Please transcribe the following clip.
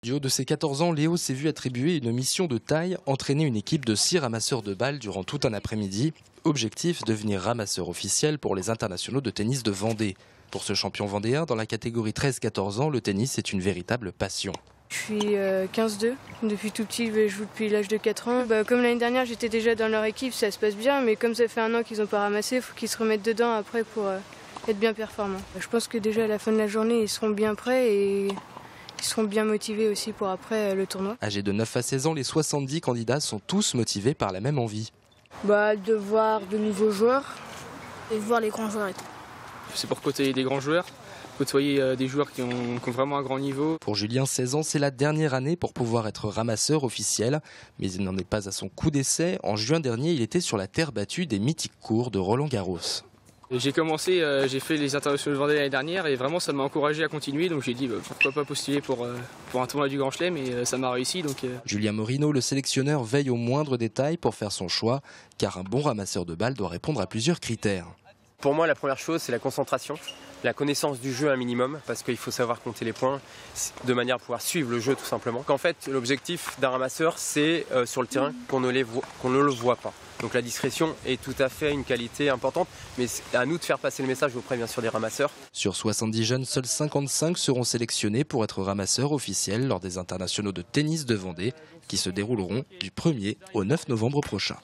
Du haut de ses 14 ans, Léo s'est vu attribuer une mission de taille, entraîner une équipe de 6 ramasseurs de balles durant tout un après-midi. Objectif, devenir ramasseur officiel pour les internationaux de tennis de Vendée. Pour ce champion vendéen, dans la catégorie 13-14 ans, le tennis est une véritable passion. Je suis 15-2, depuis tout petit, je joue depuis l'âge de 4 ans. Comme l'année dernière, j'étais déjà dans leur équipe, ça se passe bien, mais comme ça fait un an qu'ils n'ont pas ramassé, il faut qu'ils se remettent dedans après pour être bien performants. Je pense que déjà à la fin de la journée, ils seront bien prêts et ils seront bien motivés aussi pour après le tournoi. Âgés de 9 à 16 ans, les 70 candidats sont tous motivés par la même envie. De voir de nouveaux joueurs et de voir les grands joueurs. C'est pour côtoyer des grands joueurs, côtoyer des joueurs qui ont vraiment un grand niveau. Pour Julien, 16 ans, c'est la dernière année pour pouvoir être ramasseur officiel. Mais il n'en est pas à son coup d'essai. En juin dernier, il était sur la terre battue des mythiques cours de Roland-Garros. J'ai commencé, j'ai fait les internationaux de Vendée l'année dernière et vraiment ça m'a encouragé à continuer. Donc j'ai dit pourquoi pas postuler pour un tournoi du Grand Chelem et ça m'a réussi. Julien Morino, le sélectionneur, veille au moindre détail pour faire son choix. Car un bon ramasseur de balles doit répondre à plusieurs critères. Pour moi, la première chose, c'est la concentration, la connaissance du jeu un minimum, parce qu'il faut savoir compter les points de manière à pouvoir suivre le jeu tout simplement. En fait, l'objectif d'un ramasseur, c'est sur le terrain qu'on ne le voit pas. Donc la discrétion est tout à fait une qualité importante, mais c'est à nous de faire passer le message auprès bien sûr des ramasseurs. Sur 70 jeunes, seuls 55 seront sélectionnés pour être ramasseurs officiels lors des internationaux de tennis de Vendée, qui se dérouleront du 1er au 9 novembre prochain.